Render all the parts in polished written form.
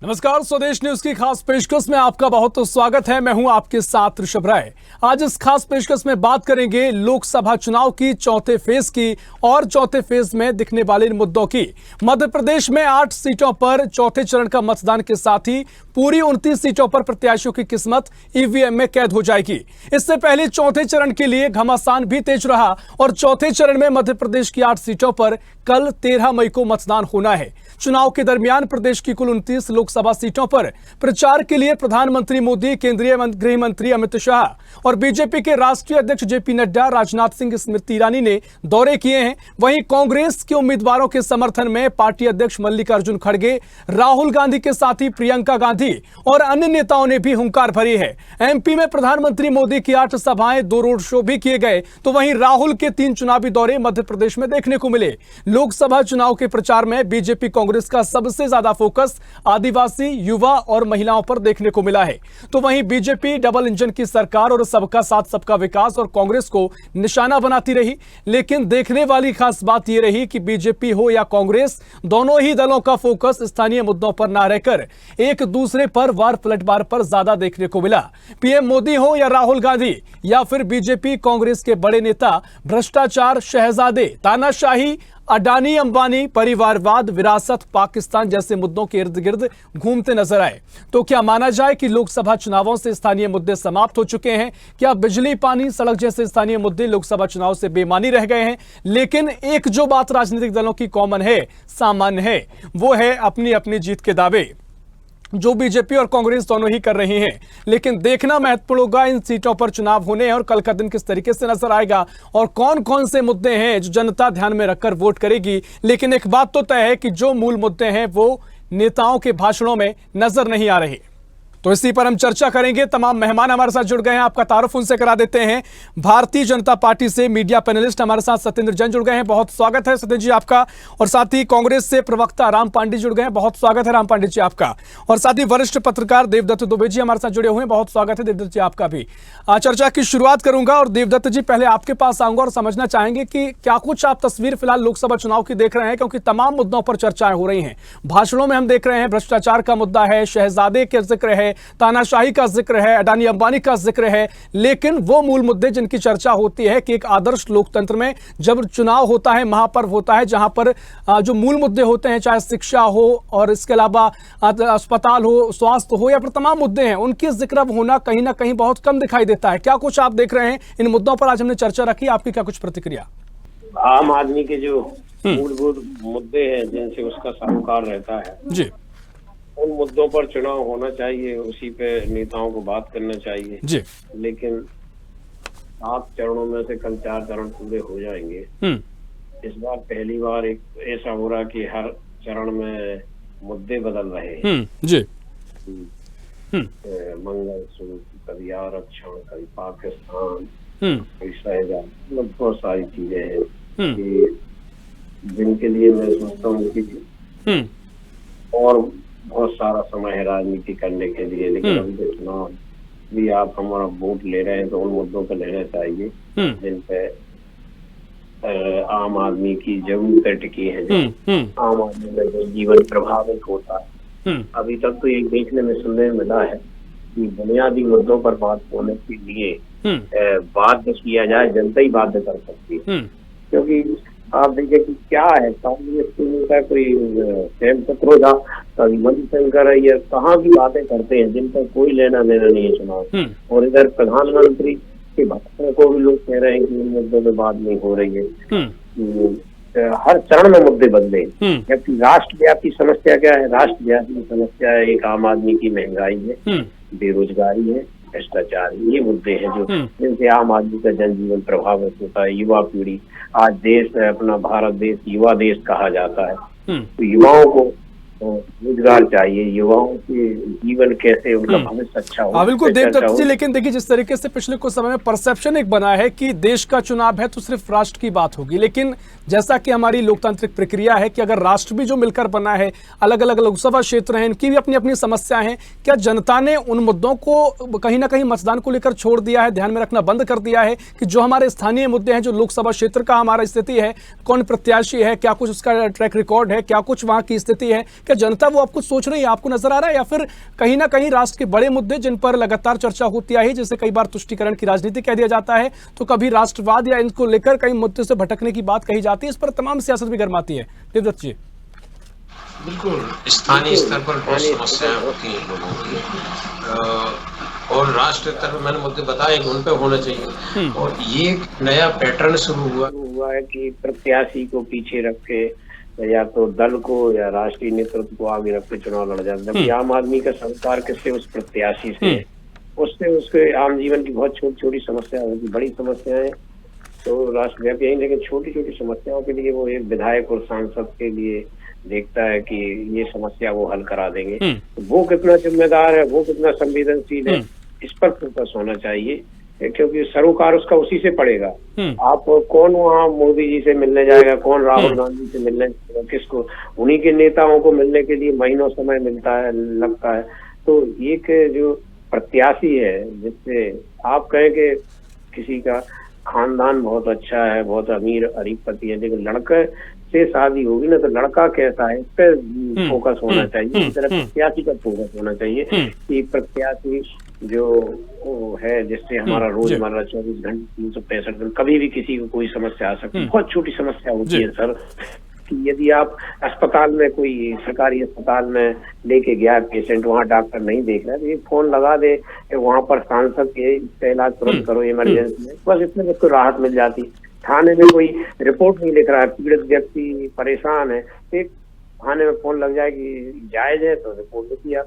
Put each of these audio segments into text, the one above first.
नमस्कार, स्वदेश न्यूज की खास पेशकश में आपका बहुत स्वागत है। मैं हूं आपके साथ ऋषभ राय। आज इस खास पेशकश में बात करेंगे लोकसभा चुनाव की चौथे फेज की और चौथे फेज में दिखने वाले इन मुद्दों की। मध्य प्रदेश में 8 सीटों पर चौथे चरण का मतदान के साथ ही पूरी 29 सीटों पर प्रत्याशियों की किस्मत ईवीएम में कैद हो जाएगी। इससे पहले चौथे चरण के लिए घमासान भी तेज रहा और चौथे चरण में मध्य प्रदेश की 8 सीटों पर कल 13 मई को मतदान होना है। चुनाव के दरमियान प्रदेश की कुल 29 लोकसभा सीटों पर प्रचार के लिए प्रधानमंत्री मोदी, केंद्रीय गृह मंत्री अमित शाह और बीजेपी के राष्ट्रीय अध्यक्ष जेपी नड्डा, राजनाथ सिंह, स्मृति ईरानी ने दौरे किए हैं। वहीं कांग्रेस के उम्मीदवारों के समर्थन में पार्टी अध्यक्ष मल्लिकार्जुन खड़गे, राहुल गांधी के साथी प्रियंका गांधी और अन्य नेताओं ने भी हुंकार भरी है। एमपी में प्रधानमंत्री मोदी की 8 सभाएं, 2 रोड शो भी किए गए, तो वहीं राहुल के 3 चुनावी दौरे मध्य प्रदेश में देखने को मिले। लोकसभा चुनाव के प्रचार में बीजेपी कांग्रेस का सबसे ज्यादा फोकस आदिवासी, युवा और महिलाओं पर देखने को मिला है। तो वहीं बीजेपी डबल इंजन की सरकार और सबका साथ सबका विकास और कांग्रेस को निशाना बनाती रही। लेकिन देखने वाली खास बात यह रही कि बीजेपी हो या कांग्रेस, दोनों ही दलों का फोकस स्थानीय मुद्दों पर ना रहकर एक दूसरे पर वार पलटवार पर ज्यादा देखने को मिला। पीएम मोदी हो या राहुल गांधी या फिर बीजेपी कांग्रेस के बड़े नेता भ्रष्टाचार, शहजादे, तानाशाही, अडानी अंबानी, परिवारवाद, विरासत, पाकिस्तान जैसे मुद्दों के इर्द गिर्द घूमते नजर आए। तो क्या माना जाए कि लोकसभा चुनावों से स्थानीय मुद्दे समाप्त हो चुके हैं? क्या बिजली, पानी, सड़क जैसे स्थानीय मुद्दे लोकसभा चुनाव से बेमानी रह गए हैं? लेकिन एक जो बात राजनीतिक दलों की कॉमन है, सामान्य है, वो है अपनी अपनी जीत के दावे, जो बीजेपी और कांग्रेस दोनों ही कर रही हैं। लेकिन देखना महत्वपूर्ण होगा इन सीटों पर चुनाव होने हैं और कल का दिन किस तरीके से नजर आएगा और कौन कौन से मुद्दे हैं जो जनता ध्यान में रखकर वोट करेगी। लेकिन एक बात तो तय है कि जो मूल मुद्दे हैं वो नेताओं के भाषणों में नजर नहीं आ रहे। तो इसी पर हम चर्चा करेंगे। तमाम मेहमान हमारे साथ जुड़ गए हैं, आपका तारुफ उनसे करा देते हैं। भारतीय जनता पार्टी से मीडिया पैनलिस्ट हमारे साथ सत्येंद्र जैन जुड़ गए हैं, बहुत स्वागत है सत्येंद्र जी आपका। और साथ ही कांग्रेस से प्रवक्ता राम पांडे जुड़ गए हैं, बहुत स्वागत है राम पांडे जी आपका। और साथ ही वरिष्ठ पत्रकार देवदत्त दुबे जी हमारे साथ जुड़े हुए हैं, बहुत स्वागत है देवदत्त जी आपका भी। चर्चा की शुरुआत करूंगा और देवदत्त जी पहले आपके पास आऊंगा और समझना चाहेंगे कि क्या कुछ आप तस्वीर फिलहाल लोकसभा चुनाव की देख रहे हैं, क्योंकि तमाम मुद्दों पर चर्चाएं हो रही हैं। भाषणों में हम देख रहे हैं भ्रष्टाचार का मुद्दा है, शहजादे के जिक्र है, तानाशाही का जिक्र है, अडानी अंबानी का जिक्र है। लेकिन वो मूल मुद्दे जिनकी चर्चा होती है कि एक आदर्श लोकतंत्र में जब चुनाव होता है, महापर्व होता है, जहां पर जो मूल मुद्दे होते हैं, चाहे शिक्षा हो और इसके अलावा अस्पताल हो, स्वास्थ्य हो या फिर तमाम मुद्दे हैं, उनकी जिक्र होना कहीं ना कहीं बहुत कम दिखाई देता है। क्या कुछ आप देख रहे हैं इन मुद्दों पर? आज हमने चर्चा रखी, आपकी क्या कुछ प्रतिक्रिया? आम आदमी के जो मूलभूत मुद्दे हैं जिनसे उसका सारोकार रहता है जी, उन मुद्दों पर चुनाव होना चाहिए, उसी पे नेताओं को बात करना चाहिए जी। लेकिन 7 चरणों में से कल 4 चरण पूरे हो जाएंगे। इस बार पहली बार एक ऐसा हो रहा कि हर चरण में मुद्दे बदल रहे हैं। जी। मंगल सूत्र, कभी आरक्षण, कभी पाकिस्तान, कभी शहजाद, मतलब बहुत सारी चीजें हैं कि जिनके लिए मैं सोचता हूँ कि और बहुत सारा समय है राजनीति करने के लिए। लेकिन अभी तो चुनाव भी आप हमारा वोट ले रहे हैं तो उन मुद्दों पर लेना चाहिए जिन पे आम आदमी की जरूरतें टिकी है, आम आदमी का जो जीवन प्रभावित होता है। अभी तक तो ये देखने में सुनने में मिला है कि बुनियादी मुद्दों पर बात होने के लिए बाध्य किया जाए, जनता ही बाध्य कर सकती है। क्योंकि आप देखिए कि क्या है, कांग्रेस का कोई प्रेम चक्रोदा, कभी मणिशंकर है, ये कहाँ भी बातें करते हैं जिनका कोई लेना देना नहीं है चुनाव। और इधर प्रधानमंत्री के भाषण को भी लोग कह रहे हैं कि इन मुद्दों में बात नहीं हो रही है। हर चरण में मुद्दे बदले, जबकि राष्ट्रव्यापी समस्या क्या है? राष्ट्रव्यापी समस्या है एक आम आदमी की महंगाई है, बेरोजगारी है, भ्रष्टाचार, ये मुद्दे हैं जो जिनसे आम आदमी का जनजीवन प्रभावित होता है। युवा पीढ़ी, आज देश अपना भारत देश युवा देश कहा जाता है, तो युवाओं को रोजगार चाहिए, युवाओं के जीवन कैसे उनका भविष्य अच्छा हो। बिल्कुल देवदत्त जी, लेकिन देखिए जिस तरीके से पिछले कुछ समय में परसेप्शन एक बना है कि देश का चुनाव है तो सिर्फ राष्ट्र की बात होगी, लेकिन जैसा कि हमारी लोकतांत्रिक प्रक्रिया है कि अगर राष्ट्र भी जो मिलकर बना है, अलग अलग लोकसभा क्षेत्र हैं, इनकी भी अपनी अपनी समस्याएं हैं, क्या जनता ने उन मुद्दों को कहीं ना कहीं मतदान को लेकर छोड़ दिया है, ध्यान में रखना बंद कर दिया है कि जो हमारे स्थानीय मुद्दे हैं, जो लोकसभा क्षेत्र का हमारा स्थिति है, कौन प्रत्याशी है, क्या कुछ उसका ट्रैक रिकॉर्ड है, क्या कुछ वहां की स्थिति है, क्या जनता वो आपको सोच रही है, आपको नजर आ रहा है, या फिर कहीं ना कहीं राष्ट्र के बड़े मुद्दे जिन पर लगातार चर्चा होती आई, जैसे कई बार तुष्टीकरण की राजनीति कह दिया जाता है, तो कभी राष्ट्रवाद या इनको लेकर कई मुद्दे से भटकने की बात कही जाती है, इस पर तमाम सियासत भी गर्माती है। देवदत्त जी। बिल्कुल स्थानीय स्तर पर बहुत समस्याएं होती हैं लोगों की, और राष्ट्र स्तर पर मैंने मुद्दे बताए उन पे होना चाहिए। और ये एक नया पैटर्न शुरू हुआ है कि प्रत्याशी को पीछे रख के या तो दल को या राष्ट्रीय नेतृत्व को आगे रख के चुनाव लड़ जाते हैं। आम आदमी का संस्कार किससे, उस प्रत्याशी से, उससे उसके आम जीवन की बहुत छोटी छोटी समस्या होती, बड़ी समस्याएं तो राष्ट्रव्यापी है, लेकिन छोटी छोटी समस्याओं के लिए वो एक विधायक और सांसद के लिए देखता है कि ये समस्या वो हल करा देंगे। तो वो कितना जिम्मेदार है, वो कितना संवेदनशील है, इस पर फोकस होना चाहिए, क्योंकि सरोकार उसका उसी से पड़ेगा। आप कौन वहाँ मोदी जी से मिलने जाएगा, कौन राहुल गांधी से मिलने जाएगा, किसको? उन्हीं के नेताओं को मिलने के लिए महीनों समय मिलता है, लगता है। तो एक जो प्रत्याशी है, जिससे आप कहें कि किसी का खानदान बहुत अच्छा है, बहुत अमीर अरीबपति है, लेकिन लड़के से शादी होगी ना, तो लड़का कैसा है इस पर फोकस होना चाहिए। इस तरह प्रत्याशी पर फोकस होना चाहिए कि प्रत्याशी जो है, जिससे हमारा रोजमर्रा 24 घंटे 365 दिन कभी भी किसी को कोई समस्या आ सकती है। बहुत छोटी समस्या होती है सर, कि यदि आप अस्पताल में, कोई सरकारी अस्पताल में लेके गया पेशेंट, वहाँ डॉक्टर नहीं देख रहा है, तो ये फोन लगा दे वहाँ पर सांसद के, इसका इलाज तुरंत करो इमरजेंसी में, बस इसमें उसको राहत मिल जाती। थाने में कोई रिपोर्ट नहीं लिख रहा है, पीड़ित व्यक्ति परेशान है, एक थाने में फोन लग जाए कि जायज है तो रिपोर्ट लिख दिया।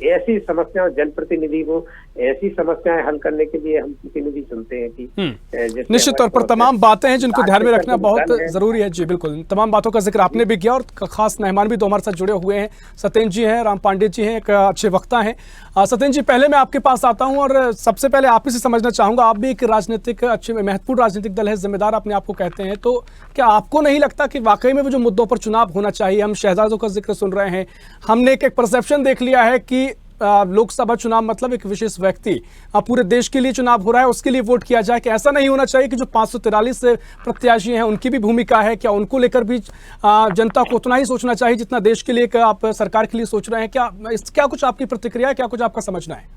ऐसी समस्याएं, जनप्रतिनिधि को ऐसी समस्याएं हल करने के लिए हम प्रतिनिधि चुनते हैं कि निश्चित तौर पर तमाम बातें हैं जिनको ध्यान में रखना बहुत जरूरी है। जी बिल्कुल, तमाम बातों का जिक्र आपने भी किया, और खास मेहमान भी दो हमारे साथ जुड़े हुए हैं। सत्येंद्र जी हैं, राम पांडे जी हैं, एक अच्छे वक्ता हैं। सत्येंद्र जी, पहले मैं आपके पास आता हूं और सबसे पहले आप ही से समझना चाहूंगा, आप भी एक राजनीतिक अच्छे महत्वपूर्ण राजनीतिक दल है, जिम्मेदार अपने आप को कहते हैं, तो क्या आपको नहीं लगता कि वाकई में वो जो मुद्दों पर चुनाव होना चाहिए, हम शहजादों का जिक्र सुन रहे हैं, हमने एक परसेप्शन देख लिया है कि लोकसभा चुनाव मतलब एक विशेष व्यक्ति, पूरे देश के लिए चुनाव हो रहा है, उसके लिए वोट किया जाए, कि ऐसा नहीं होना चाहिए कि जो 543 प्रत्याशी हैं उनकी भी भूमिका है, क्या उनको लेकर भी जनता को उतना ही सोचना चाहिए जितना देश के लिए आप सरकार के लिए सोच रहे हैं? क्या कुछ आपकी प्रतिक्रिया है, क्या कुछ आपका समझना है?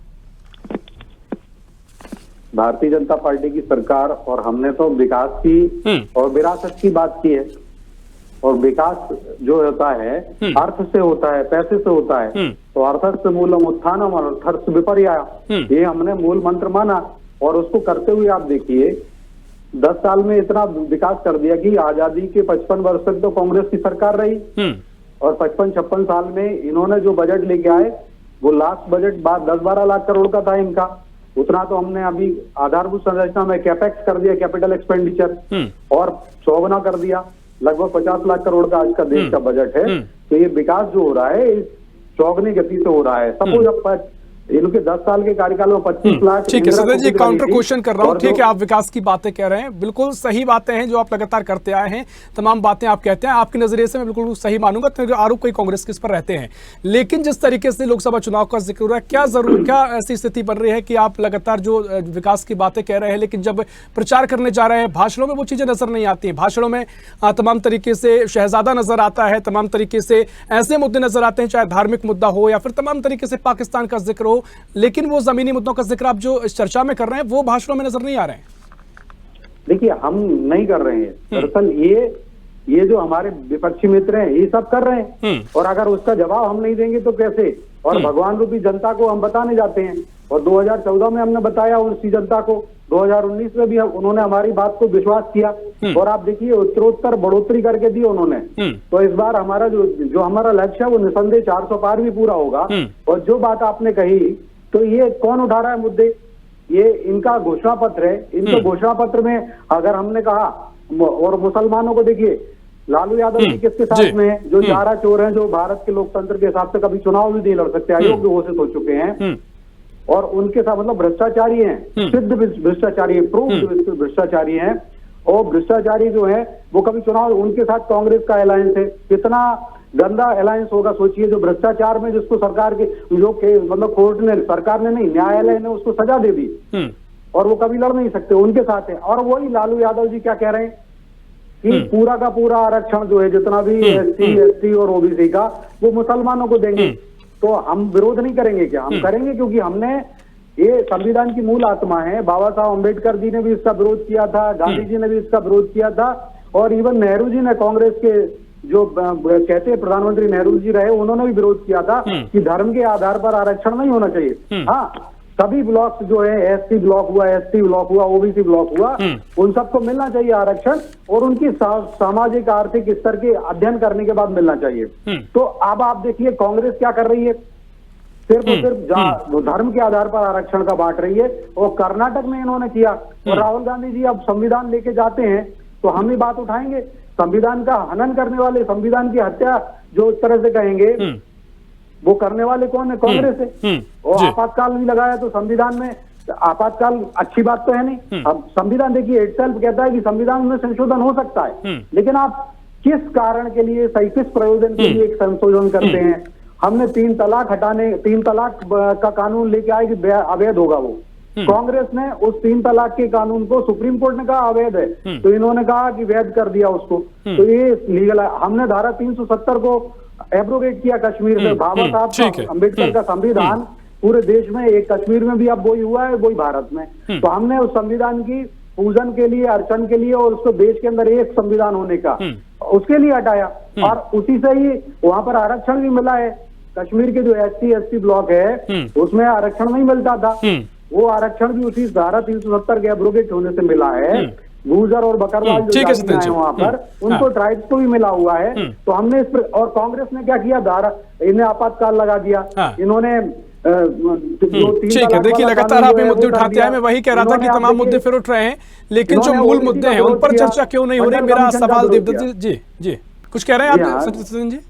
भारतीय जनता पार्टी की सरकार और हमने तो विकास की और विरासत की बात की है, और विकास जो होता है अर्थ से होता है, पैसे से होता है। तो अर्थस्य मूलम उत्थानम और अर्थस्य विपर्यय, ये हमने मूल मंत्र माना, और उसको करते हुए आप देखिए 10 साल में इतना विकास कर दिया कि आजादी के 55 वर्ष तक तो कांग्रेस की सरकार रही, और 55-56 साल में इन्होंने जो बजट लेके आए वो लास्ट बजट 10-12 लाख करोड़ का था इनका। उतना तो हमने अभी आधारभूत संरचना में कैपेक्स कर दिया, कैपिटल एक्सपेंडिचर, और 100 गुना कर दिया, लगभग 50 लाख करोड़ का आज का देश का बजट है। तो ये विकास जो हो रहा है इस चौगनी गति से हो रहा है। सपोज अब इनके 10 साल के कार्यकाल में 25 लाख। ठीक है सर जी, काउंटर क्वेश्चन कर रहा हूँ। ठीक है, आप विकास की बातें कह रहे हैं, बिल्कुल सही बातें हैं जो आप लगातार करते आए हैं, तमाम बातें आप कहते हैं, आपके नजरिए से मैं बिल्कुल सही मानूंगा, क्योंकि आरोप कई कांग्रेस के इस पर रहते हैं। लेकिन जिस तरीके से लोकसभा चुनाव का जिक्र हो रहा है, क्या ऐसी स्थिति बन रही है कि आप लगातार जो विकास की बातें कह रहे हैं, लेकिन जब प्रचार करने जा रहे हैं, भाषणों में वो चीजें नजर नहीं आती हैं। भाषणों में तमाम तरीके से शहजादा नजर आता है, तमाम तरीके से ऐसे मुद्दे नजर आते हैं, चाहे धार्मिक मुद्दा हो या फिर तमाम तरीके से पाकिस्तान का जिक्र हो, लेकिन वो जमीनी मुद्दों का जिक्र आप जो इस चर्चा में कर रहे हैं वो भाषणों में नजर नहीं आ रहे हैं। देखिए, हम नहीं कर रहे हैं, दरअसल ये जो हमारे विपक्षी मित्र हैं ये सब कर रहे हैं, और अगर उसका जवाब हम नहीं देंगे तो कैसे? और भगवान रूपी जनता को हम बताने जाते हैं, और 2014 में हमने बताया उसी जनता को, 2019 में भी उन्होंने हमारी बात को विश्वास किया, और आप देखिए उत्तरोत्तर बढ़ोतरी करके दी उन्होंने। तो इस बार हमारा जो हमारा लक्ष्य है वो निसंदेह 400 पार भी पूरा होगा। और जो बात आपने कही, तो ये कौन उठा रहा है मुद्दे? ये इनका घोषणा पत्र है। इनके घोषणा पत्र में अगर हमने कहा, और मुसलमानों को देखिए, लालू यादव जी किसके साथ में है? जो 11 चोर हैं, जो भारत के लोकतंत्र के हिसाब से कभी चुनाव भी नहीं लड़ सकते, अयोग्य घोषित हो चुके हैं, और उनके साथ मतलब भ्रष्टाचारी हैं, सिद्ध भ्रष्टाचारी, प्रूव्ड भ्रष्टाचारी हैं, और भ्रष्टाचारी जो है वो कभी चुनाव, उनके साथ कांग्रेस का अलायंस है। कितना गंदा अलायंस होगा सोचिए, जो भ्रष्टाचार में जिसको सरकार के मतलब कोर्ट ने, सरकार ने नहीं, न्यायालय ने उसको सजा दे दी, और वो कभी लड़ नहीं सकते, उनके साथ है। और वही लालू यादव जी क्या कह रहे हैं कि पूरा का पूरा आरक्षण जो है जितना भी SC ST और OBC का वो मुसलमानों को देंगे। तो हम विरोध नहीं करेंगे क्या? हम करेंगे, क्योंकि हमने ये संविधान की मूल आत्मा है। बाबा साहब अम्बेडकर जी ने भी इसका विरोध किया था, गांधी जी ने भी इसका विरोध किया था, और इवन नेहरू जी ने, कांग्रेस के जो कहते हैं प्रधानमंत्री नेहरू जी रहे, उन्होंने भी विरोध किया था कि धर्म के आधार पर आरक्षण नहीं होना चाहिए। हाँ, सभी ब्लॉक जो है, SC ब्लॉक हुआ, ST ब्लॉक हुआ, OBC ब्लॉक हुआ, उन सबको मिलना चाहिए आरक्षण, और उनकी सामाजिक आर्थिक स्तर के अध्ययन करने के बाद मिलना चाहिए। तो अब आप देखिए कांग्रेस क्या कर रही है, सिर्फ और सिर्फ धर्म के आधार पर आरक्षण का बांट रही है, और कर्नाटक में इन्होंने किया। और राहुल गांधी जी अब संविधान लेके जाते हैं तो हम ही बात उठाएंगे। संविधान का हनन करने वाले, संविधान की हत्या जो इस तरह से कहेंगे, वो करने वाले कौन है? कांग्रेस है। और आपातकाल भी लगाया, तो संविधान में आपातकाल अच्छी बात तो है नहीं। अब संविधान देखिए इटसेल्फ कहता है कि संविधान में संशोधन हो सकता है, लेकिन आप किस कारण के लिए, सही किस प्रयोजन के लिए एक संशोधन करते हैं? हमने 3 तलाक हटाने, 3 तलाक का कानून लेके आए कि अवैध होगा वो। कांग्रेस ने उस 3 तलाक के कानून को, सुप्रीम कोर्ट ने कहा अवैध है, तो इन्होंने कहा कि वैध कर दिया उसको। तो ये लीगल है। हमने धारा 370 को एब्रोगेट किया कश्मीर से। बाबा साहब अम्बेडकर का संविधान पूरे देश में, एक कश्मीर में भी अब वही हुआ है, वही भारत में। तो हमने उस संविधान की पूजन के लिए, अर्चन के लिए, और उसको देश के अंदर एक संविधान होने का, उसके लिए हटाया। और उसी से ही वहां पर आरक्षण भी मिला है। कश्मीर के जो SC ST ब्लॉक है उसमें आरक्षण नहीं मिलता था, वो आरक्षण भी उसी धारा 370 के एब्रोगेट होने से मिला है। गुर्जर और बकरवाल जो जातियां हैं वहां पर, उनको ट्राइब्स को भी मिला हुआ है। तो हमने इस पर, और कांग्रेस ने क्या किया, धारा, इन्हें आपातकाल लगा दिया। इन्होंने ठीक है, देखिए लगातार आप ये मुद्दे उठाते हैं। मैं वही कह रहा था कि तमाम मुद्दे फिर उठ रहे हैं, लेकिन जो मूल मुद्दे हैं उन पर चर्चा क्यों नहीं हो रही? मेरा सवाल देवदत्त जी, जी कुछ कह रहे हैं आप सचिन जी?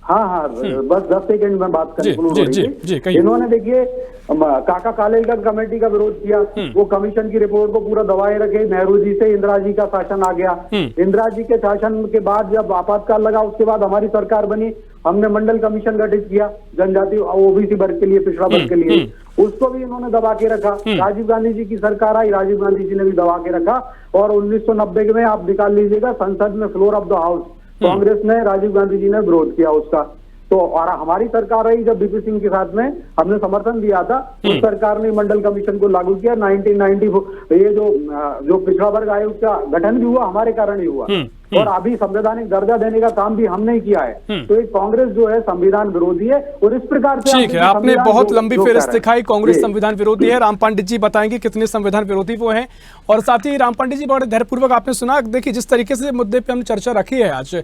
हाँ, बस 10 सेकंड में बात करें। इन्होंने देखिए काका कालेलकर कमेटी का विरोध किया। वो कमीशन की रिपोर्ट को पूरा दबाए रखे। नेहरू जी से इंदिरा जी का शासन आ गया। इंदिरा जी के शासन के बाद जब आपातकाल लगा, उसके बाद हमारी सरकार बनी, हमने मंडल कमीशन गठित किया जनजाति OBC वर्ग के लिए, पिछड़ा वर्ग के लिए। उसको भी इन्होंने दबा के रखा। राजीव गांधी जी की सरकार आई, राजीव गांधी जी ने भी दबा के रखा। और 1990 में आप निकाल लीजिएगा, संसद में floor of the house Congress ने, राजीव गांधी जी ने विरोध किया उसका। तो और हमारी सरकार रही जब VP सिंह के साथ में, हमने समर्थन दिया था। उस सरकार ने मंडल कमीशन को लागू किया। 1990 ये जो पिछड़ा वर्ग आयोग का गठन भी हुआ हमारे कारण ही हुआ। और अभी संवैधानिक दर्जा देने का काम भी हमने ही किया है। तो एक कांग्रेस जो है संविधान विरोधी है, और इस प्रकार से ठीक है, आपने बहुत लंबी फेहरिस्त दिखाई। कांग्रेस संविधान विरोधी है। राम पांडित जी बताएंगे कितने संविधान विरोधी वो हैं। और साथ ही राम पांडित जी बड़े धैर्यपूर्वक आपने सुना। देखिए जिस तरीके से मुद्दे पे हमने चर्चा रखी है आज,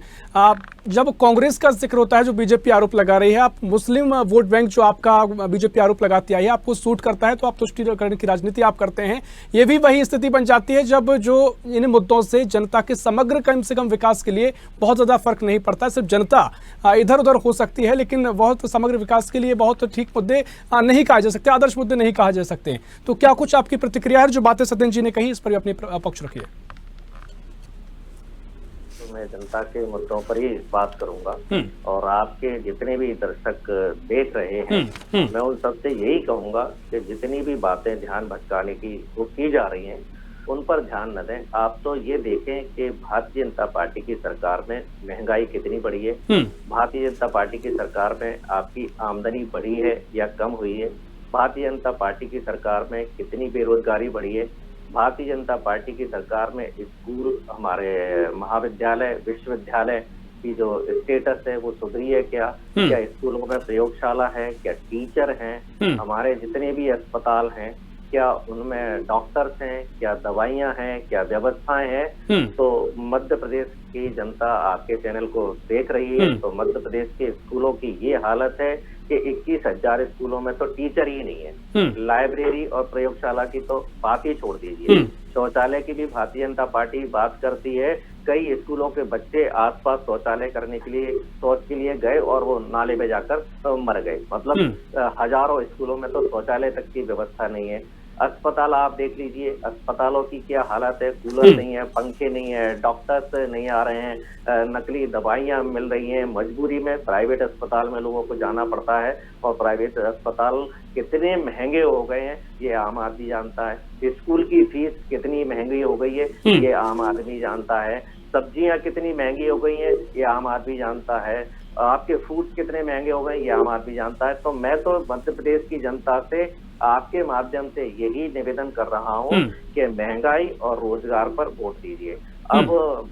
जब कांग्रेस का जिक्र होता है, जो बीजेपी आरोप लगा रही है, आप मुस्लिम वोट बैंक जो आपका बीजेपी आरोप लगाती आई है, आपको सूट करता है तो आप तुष्टिकरण की राजनीति आप करते हैं। ये भी वही स्थिति बन जाती है जब जो इन मुद्दों से जनता के समग्र कम से कम विकास के लिए बहुत ज्यादा फर्क नहीं पड़ता। सिर्फ जनता इधर उधर हो सकती है, लेकिन बहुत समग्र विकास के लिए बहुत ठीक मुद्दे नहीं कहा जा सकते, आदर्श मुद्दे नहीं कहा जा सकते। तो क्या कुछ आपकी प्रतिक्रिया है? जो बातें सत्येंद्र जी ने कही, इस पर भी अपनी पक्ष रखिए। मैं जनता के मुद्दों पर ही बात करूंगा, और आपके जितने भी दर्शक देख रहे हैं, मैं उन सबसे यही कहूंगा कि जितनी भी बातें ध्यान भटकाने की वो की जा रही हैं, उन पर ध्यान न दें। आप तो ये देखें कि भारतीय जनता पार्टी की सरकार में महंगाई कितनी बढ़ी है, भारतीय जनता पार्टी की सरकार में आपकी आमदनी बढ़ी है या कम हुई है, भारतीय जनता पार्टी की सरकार में कितनी बेरोजगारी बढ़ी है, भारतीय जनता पार्टी की सरकार में स्कूल, हमारे महाविद्यालय, विश्वविद्यालय की जो स्टेटस है वो सुधरी है क्या स्कूलों में प्रयोगशाला है, क्या टीचर हैं, हमारे जितने भी अस्पताल हैं क्या उनमें डॉक्टर्स हैं, क्या दवाइयां हैं, क्या व्यवस्थाएं हैं। तो मध्य प्रदेश की जनता आपके चैनल को देख रही है, तो मध्य प्रदेश के स्कूलों की ये हालत है कि 21,000 स्कूलों में तो टीचर ही नहीं है। लाइब्रेरी और प्रयोगशाला की तो बात ही छोड़ दीजिए, शौचालय की भी भारतीय जनता पार्टी बात करती है। कई स्कूलों के बच्चे आसपास शौचालय करने के लिए, शौच के लिए गए और वो नाले में जाकर मर गए। मतलब हजारों स्कूलों में तो शौचालय तक की व्यवस्था नहीं है। अस्पताल आप देख लीजिए, अस्पतालों की क्या हालत है, कूलर नहीं है, पंखे नहीं है, डॉक्टर्स नहीं आ रहे हैं, नकली दवाइयां मिल रही हैं, मजबूरी में प्राइवेट अस्पताल में लोगों को जाना पड़ता है, और प्राइवेट अस्पताल कितने महंगे हो गए हैं ये आम आदमी जानता है। स्कूल की फीस कितनी महंगी हो गई है ये आम आदमी जानता है। सब्जियां कितनी महंगी हो गई हैं ये आम आदमी जानता है, आपके फूड कितने महंगे हो गए ये आम आदमी जानता है। तो मैं तो मध्य प्रदेश की जनता से आपके माध्यम से यही निवेदन कर रहा हूं कि महंगाई और रोजगार पर वोट दीजिए। अब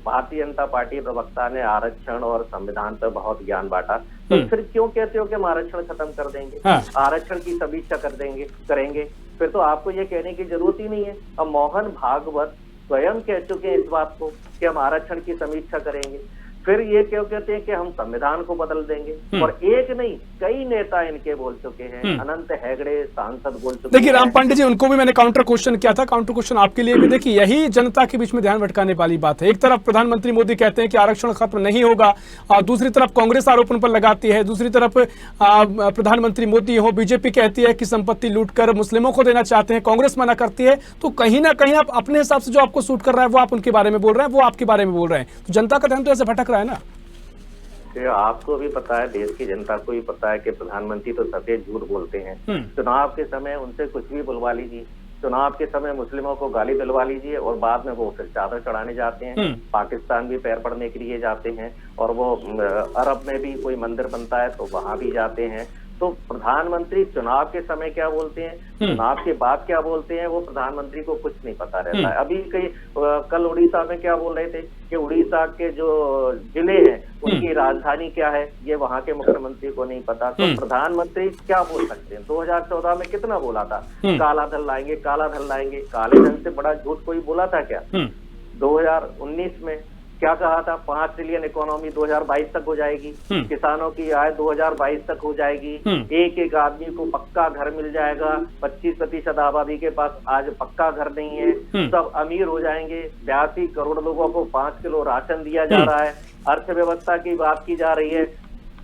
भारतीय जनता पार्टी प्रवक्ता ने आरक्षण और संविधान पर बहुत ज्ञान बांटा, तो फिर क्यों कहते हो कि हम आरक्षण खत्म कर देंगे, आरक्षण की समीक्षा करेंगे, फिर तो आपको ये कहने की जरूरत ही नहीं है। अब मोहन भागवत स्वयं कह चुके हैं इस बात को कि हम आरक्षण की समीक्षा करेंगे, फिर ये क्यों कहते हैं कि हम संविधान को बदल देंगे। और एक नहीं कई नेता इनके बोल चुके हैं, अनंत हेगड़े सांसद बोल चुके हैं। देखिए राम पांडे जी, उनको भी मैंने काउंटर क्वेश्चन किया था, काउंटर क्वेश्चन आपके लिए भी। देखिए यही जनता के बीच में ध्यान भटकाने वाली बात है। एक तरफ प्रधानमंत्री मोदी कहते हैं कि आरक्षण खत्म नहीं होगा, और दूसरी तरफ कांग्रेस आरोप उन पर लगाती है, दूसरी तरफ प्रधानमंत्री मोदी हो, बीजेपी कहती है कि संपत्ति लूटकर मुस्लिमों को देना चाहते हैं, कांग्रेस मना करती है। तो कहीं ना कहीं आप अपने हिसाब से जो आपको सूट कर रहा है वो आप उनके बारे में बोल रहे हैं, वो आपके बारे में बोल रहे हैं, तो जनता का ध्यान तो ऐसे भटक रहा है ना। आपको भी पता है, देश की जनता को भी पता है कि प्रधानमंत्री तो सफेद झूठ बोलते हैं। चुनाव के समय उनसे कुछ भी बुलवा लीजिए, चुनाव के समय मुस्लिमों को गाली दिलवा लीजिए और बाद में वो फिर चादर चढ़ाने जाते हैं, पाकिस्तान भी पैर पड़ने के लिए जाते हैं, और वो अरब में भी कोई मंदिर बनता है तो वहां भी जाते हैं। तो प्रधानमंत्री चुनाव के समय क्या बोलते हैं, चुनाव के बाद क्या बोलते हैं, वो प्रधानमंत्री को कुछ नहीं पता रहता है। अभी कल उड़ीसा में क्या बोल रहे थे कि उड़ीसा के जो जिले हैं उनकी राजधानी क्या है ये वहां के मुख्यमंत्री को नहीं पता। तो प्रधानमंत्री क्या बोल सकते हैं। 2014 में कितना बोला था, काला धन लाएंगे, काला धन लाएंगे, काले धन से बड़ा झूठ कोई बोला था क्या। 2019 में क्या कहा था, 5 ट्रिलियन इकोनॉमी 2022 तक हो जाएगी, किसानों की आय 2022 तक हो जाएगी, एक एक आदमी को पक्का घर मिल जाएगा। 25% आबादी के पास आज पक्का घर नहीं है, सब अमीर हो जाएंगे। 82 करोड़ लोगों को 5 किलो राशन दिया जा रहा है। अर्थव्यवस्था की बात की जा रही है,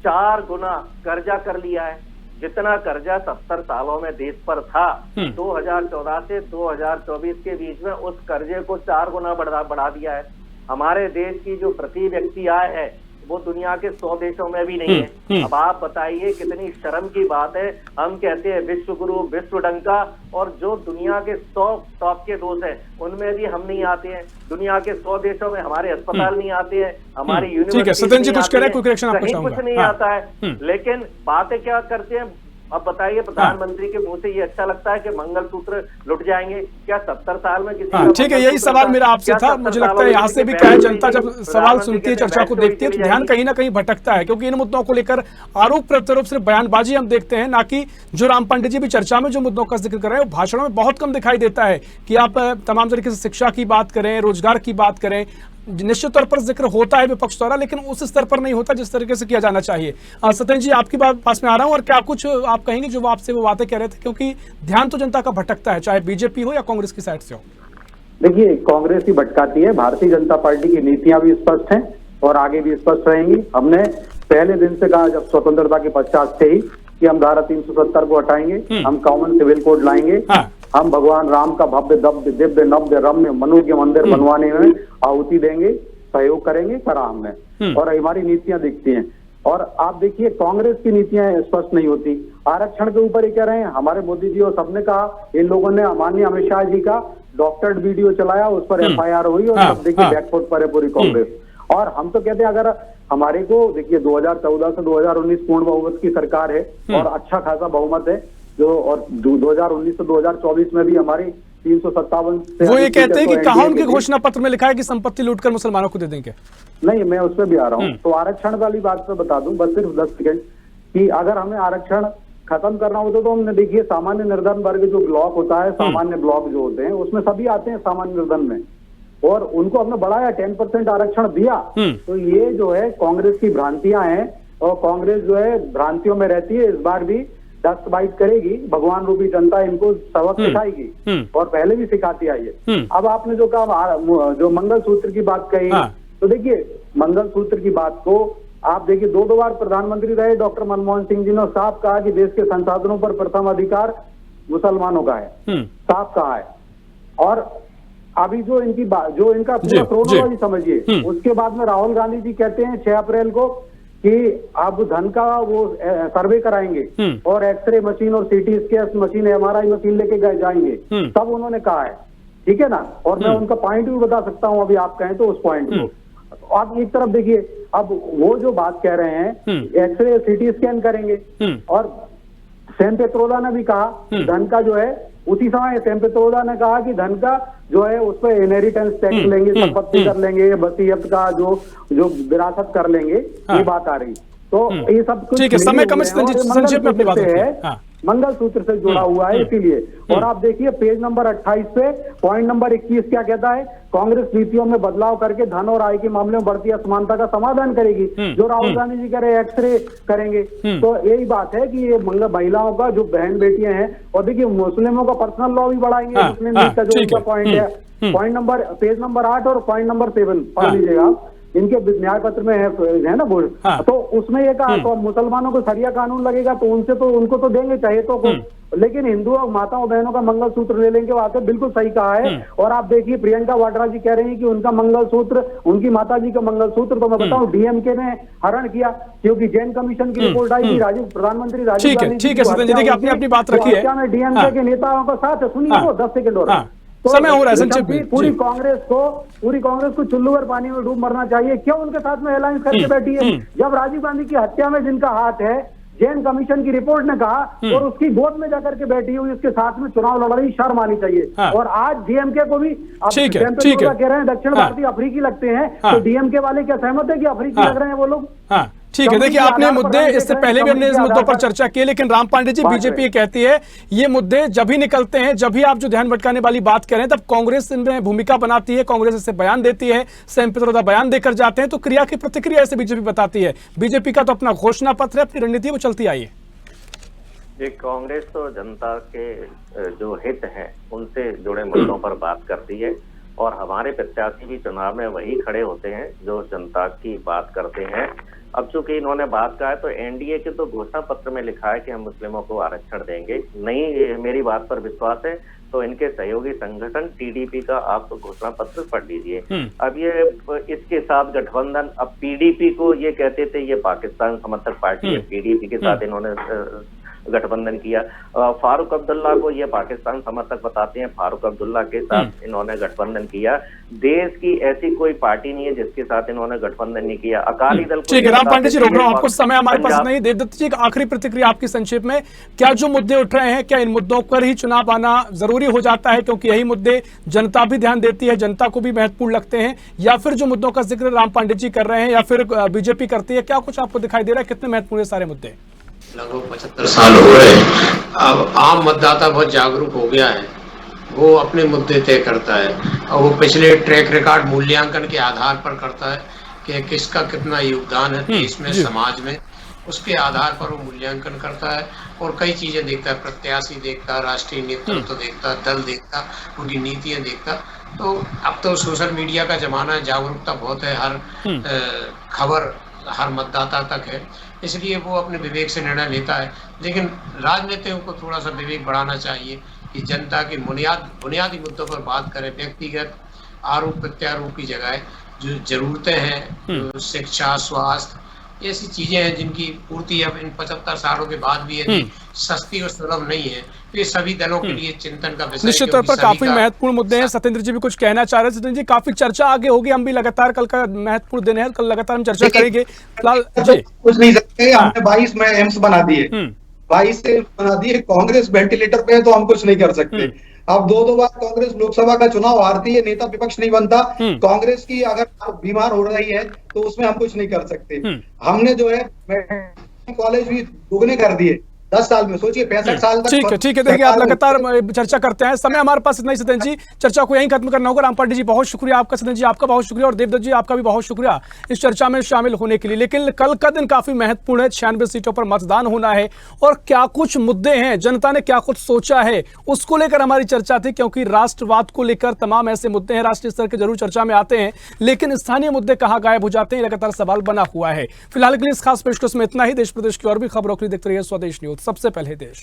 4 गुना कर्जा कर लिया है। जितना कर्जा 70 सालों में देश पर था, 2014 से 2024 के बीच में उस कर्जे को 4 गुना बढ़ा दिया है। हमारे देश की जो प्रति व्यक्ति आय है वो दुनिया के 100 देशों में भी नहीं है। अब आप बताइए कितनी शर्म की बात है। हम कहते हैं विश्व गुरु विश्व डंका, और जो दुनिया के 100 टॉप के दोस्त हैं उनमें भी हम नहीं आते हैं। दुनिया के 100 देशों में हमारे अस्पताल नहीं आते हैं, हमारी यूनिवर्सिटी कुछ नहीं आता है। लेकिन बातें क्या करते हैं, अब बताइए प्रधानमंत्री के मुंह से ये अच्छा लगता है कि मंगलसूत्र लुट जाएंगे क्या 70 साल में किसी। ठीक है, यही सवाल मेरा आपसे था। मुझे लगता है यहाँ से भी क्या है, जनता जब सवाल सुनती है, चर्चा को देखती है तो ध्यान कहीं ना कहीं भटकता है, क्योंकि इन मुद्दों को लेकर आरोप प्रत्यारोप सिर्फ बयानबाजी हम देखते हैं, ना कि जो राम पांडे जी भी चर्चा में जो मुद्दों का जिक्र कर रहे हैं वो भाषणों में बहुत कम दिखाई देता है। कि आप तमाम तरीके से शिक्षा की बात करें, रोजगार की बात करें, निश्चित तौर पर जिक्र होता है विपक्ष द्वारा, लेकिन उस स्तर पर नहीं होता जिस तरीके से किया जाना चाहिए। सत्येंद्र जी, आपकी बात पास में आ रहा हूं, और क्या कुछ आप कहेंगे जो आपसे वो बातें कह रहे थे, क्योंकि ध्यान तो जनता का भटकता है, चाहे बीजेपी हो या कांग्रेस की साइड से हो। देखिए, कांग्रेस ही भटकाती है, भारतीय जनता पार्टी की नीतियां भी स्पष्ट हैं और आगे भी स्पष्ट रहेंगी। हमने पहले दिन से कहा, जब स्वतंत्रता के पश्चात से ही, कि हम धारा 370 को हटाएंगे, हम कॉमन सिविल कोड लाएंगे, हम भगवान राम का भव्य दिव्य नव्य रम्य मनु के मंदिर बनवाने में आहुति देंगे, सहयोग करेंगे, करा हमने, और हमारी नीतियां दिखती हैं। और आप देखिए कांग्रेस की नीतियां स्पष्ट नहीं होती। आरक्षण के ऊपर ये कह रहे हैं, हमारे मोदी जी और सबने कहा, इन लोगों ने माननीय अमित शाह जी का डॉक्टर्ड वीडियो चलाया, उस पर FIR हुई, और अब देखिए बैकफुट पर है पूरी कांग्रेस। और हम तो कहते हैं, अगर हमारे को देखिए 2014 से 2019 पूर्ण बहुमत की सरकार है और अच्छा खासा बहुमत है, जो और 2019 से 2024 में भी हमारी 357 से वो ये कहते हैं कि कहाँ उनके घोषणा पत्र में लिखा है कि संपत्ति लूटकर मुसलमानों को दे देंगे। नहीं, मैं उस पर भी आ रहा हूँ। तो आरक्षण वाली बात पे बता दूं बस सिर्फ 10 सेकंड, कि अगर हमें आरक्षण खत्म करना होता तो हमने देखिए सामान्य निर्धन वर्ग जो ब्लॉक होता है, सामान्य ब्लॉक जो होते हैं उसमें सभी आते हैं सामान्य निर्धन में, और उनको हमने बढ़ाया, 10% आरक्षण दिया। तो ये जो है कांग्रेस की भ्रांतियां हैं, और कांग्रेस जो है भ्रांतियों में रहती है। इस बार भी डस्ट बाइट करेगी, भगवान रूपी जनता इनको सबक सिखाएगी, और पहले भी सिखाती आई है। अब आपने जो कहा, जो मंगलसूत्र की बात कही, तो देखिए मंगलसूत्र की बात को आप देखिए 2 बार प्रधानमंत्री रहे डॉक्टर मनमोहन सिंह जी ने साफ कहा कि देश के संसाधनों पर प्रथम अधिकार मुसलमानों का है, साफ कहा है। और अभी जो इनकी बात, जो इनका पूरा क्रोनोलॉजी समझिए, उसके बाद में राहुल गांधी जी कहते हैं 6 अप्रैल को कि आप धन का वो सर्वे कराएंगे और एक्सरे मशीन और CT scan machine, MRI machine लेके जाएंगे, सब उन्होंने कहा है, ठीक है ना। और मैं उनका पॉइंट भी बता सकता हूं, अभी आप कहें तो उस पॉइंट को। आप एक तरफ देखिए, अब वो जो बात कह रहे हैं एक्सरे सीटी स्कैन करेंगे, और सैम पेत्रोदा ने भी कहा धन का जो है, उसी समय सैम पेत्रोदा ने कहा कि धन का जो है उस पर इनहेरिटेंस टैक्स लेंगे, संपत्ति कर लेंगे, वसीयत का जो विरासत कर लेंगे, ये बात आ रही। तो ये सब कुछ ठीक है, समय कम संक्षेप में अपनी बात है, मंगलसूत्र से जुड़ा हुआ है इसीलिए। और आप देखिए पेज नंबर 28 पे पॉइंट नंबर 21 क्या कहता है, कांग्रेस नीतियों में बदलाव करके धन और आय के मामले में बढ़ती असमानता का समाधान करेगी। जो राहुल गांधी जी कह रहे एक्सरे करेंगे, तो यही बात है कि ये महिलाओं का जो बहन बेटियां हैं, और देखिए मुस्लिमों का पर्सनल लॉ भी बढ़ाएंगे, मुस्लिम लीग का जो उनका पॉइंट है, पॉइंट नंबर पेज नंबर 8 और पॉइंट नंबर 7 पढ़ लीजिएगा आप, इनके न्याय पत्र में है ना बोर्ड। तो उसमें ये कहा तो मुसलमानों को शरिया कानून लगेगा तो उनको तो देंगे चाहे तो लेकिन हिंदुओं और माताओं बहनों का मंगलसूत्र ले लेंगे, बात है बिल्कुल सही कहा है। और आप देखिए प्रियंका वाड्रा जी कह रही हैं कि उनका मंगलसूत्र, उनकी माता जी का मंगलसूत्र, तो मैं बताऊं डीएमके ने हरण किया, क्योंकि जैन कमीशन की रिपोर्ट आई थी, प्रधानमंत्री राजीव गांधी ठीक है सचिन जी, देखिए आपने अपनी बात रखी है, में डीएमके के नेताओं का साथ है, सुनिए वो 10 सेकंड और तो समय हो रहा है संक्षेप में। पूरी कांग्रेस को चुल्लू भर पानी में डूब मरना चाहिए, क्यों उनके साथ में अलायंस करके बैठी है? जब राजीव गांधी की हत्या में जिनका हाथ है, जैन कमीशन की रिपोर्ट ने कहा, और उसकी गोद में जाकर के बैठी हुई उसके साथ में चुनाव लड़ रही, शर्म आनी चाहिए। और आज डीएमके को भी ठीक है कह रहे हैं दक्षिण भारतीय अफ्रीकी लगते हैं, तो डीएमके वाले क्या सहमत है कि अफ्रीकी लग रहे हैं वो लोग? ठीक है, देखिए आपने मुद्दे, इससे पहले भी हमने इस मुद्दों पर चर्चा की, लेकिन राम पांडे जी, बीजेपी कहती है ये मुद्दे जब ही निकलते हैं, जब भी आप जो ध्यान भटकाने वाली बात करें, तब कांग्रेस इनमें भूमिका बनाती है, कांग्रेस इससे बयान देती है, सैम पेत्रोदा बयान देकर जाते हैं, तो क्रिया की प्रतिक्रिया ऐसे बीजेपी बताती है। बीजेपी का तो अपना घोषणा पत्र है, अपनी रणनीति वो चलती आई है। ये कांग्रेस तो जनता के जो हित हैं उनसे जुड़े मुद्दों पर बात करती है, और हमारे प्रत्याशी भी चुनाव में वही खड़े होते हैं जो जनता की बात करते हैं। अब चूंकि इन्होंने बात कहा है, तो एनडीए के तो घोषणा पत्र में लिखा है कि हम मुस्लिमों को आरक्षण देंगे। नहीं मेरी बात पर विश्वास है तो इनके सहयोगी संगठन टीडीपी का आप घोषणा पत्र पढ़ लीजिए। अब ये इसके साथ गठबंधन, अब पीडीपी को ये कहते थे ये पाकिस्तान समर्थक पार्टी है, पीडीपी के साथ इन्होंने गठबंधन किया। फारूक अब्दुल्ला को ये पाकिस्तान समर्थक बताते हैं, फारूक अब्दुल्ला के साथ इन्होंने गठबंधन किया। देश की ऐसी कोई पार्टी नहीं है जिसके साथ इन्होंने गठबंधन नहीं किया। अकाली दल को, ठीक है राम पांडे जी, रोक रहा हूं आपको, समय हमारे पास नहीं। देवदत्त जी, आखिरी प्रतिक्रिया आपकी संक्षेप में, क्या जो मुद्दे उठ रहे हैं, क्या इन मुद्दों पर ही चुनाव आना जरूरी हो जाता है, क्योंकि यही मुद्दे जनता भी ध्यान देती है, जनता को भी महत्वपूर्ण लगते हैं, या फिर जो मुद्दों का जिक्र राम पांडे जी कर रहे हैं या फिर बीजेपी करती है, क्या कुछ आपको दिखाई दे रहा है, कितने महत्वपूर्ण है सारे मुद्दे? लगभग 75 साल हो रहे हैं। अब आम मतदाता बहुत जागरूक हो गया है, वो अपने मुद्दे तय करता है, और वो पिछले ट्रैक रिकॉर्ड मूल्यांकन के आधार पर करता है कि किसका कितना योगदान है देश में, समाज में, उसके आधार पर वो मूल्यांकन करता है और कई चीजें देखता है, प्रत्याशी देखता, राष्ट्रीय नेतृत्व देखता, दल देखता, उनकी नीतियां देखता। तो अब तो सोशल मीडिया का जमाना है, जागरूकता बहुत है, हर खबर हर मतदाता तक है, इसलिए वो अपने विवेक से निर्णय लेता है। लेकिन राजनीतियों को थोड़ा सा विवेक बढ़ाना चाहिए कि जनता की बुनियादी मुद्दों पर बात करें, व्यक्तिगत आरोप प्रत्यारोप की जगह जो जरूरतें हैं, शिक्षा, स्वास्थ्य, ऐसी चीजें हैं जिनकी पूर्ति अब इन 75 सालों के बाद भी यदि सस्ती और सुलभ नहीं है, तो ये सभी दलों के लिए चिंतन का विषय। निश्चित तौर पर काफी महत्वपूर्ण मुद्दे हैं। सत्येंद्र जी भी कुछ कहना चाह रहे हैं। सत्येंद्र जी, काफी चर्चा आगे होगी, हम भी लगातार, कल का महत्वपूर्ण दिन है, कल लगातार हम चर्चा करेंगे। कुछ नहीं सकते, हमने 22 में एम्स बना दिए, 22 से बना दिए, कांग्रेस वेंटिलेटर पे है तो हम कुछ नहीं कर सकते। अब दो बार कांग्रेस लोकसभा का चुनाव हारती है, नेता विपक्ष नहीं बनता, कांग्रेस की अगर बीमार हो रही है तो उसमें हम कुछ नहीं कर सकते। हमने जो है कॉलेज भी दुगने कर दिए 10 साल में, सोचिए 65 साल तक। ठीक है, देखिए आप लगातार चर्चा करते हैं, समय हमारे पास इतना ही। सत्येंद्र जी, चर्चा को यहीं खत्म करना होगा। राम पांडे जी बहुत शुक्रिया आपका, सत्येंद्र जी आपका बहुत शुक्रिया, और देवदत्त जी आपका भी बहुत शुक्रिया इस चर्चा में शामिल होने के लिए। लेकिन कल का दिन काफी महत्वपूर्ण है, 96 सीटों पर मतदान होना है, और क्या कुछ मुद्दे हैं, जनता ने क्या कुछ सोचा है, उसको लेकर हमारी चर्चा थी, क्योंकि राष्ट्रवाद को लेकर तमाम ऐसे मुद्दे हैं, राष्ट्रीय स्तर के जरूर चर्चा में आते हैं, लेकिन स्थानीय मुद्दे कहाँ गायब हो जाते हैं, लगातार सवाल बना हुआ है। फिलहाल के लिए इस खास पेशकश में इतना ही। देश प्रदेश की और भी खबरों के लिए देखते रहिए स्वदेश न्यूज, सबसे पहले देश।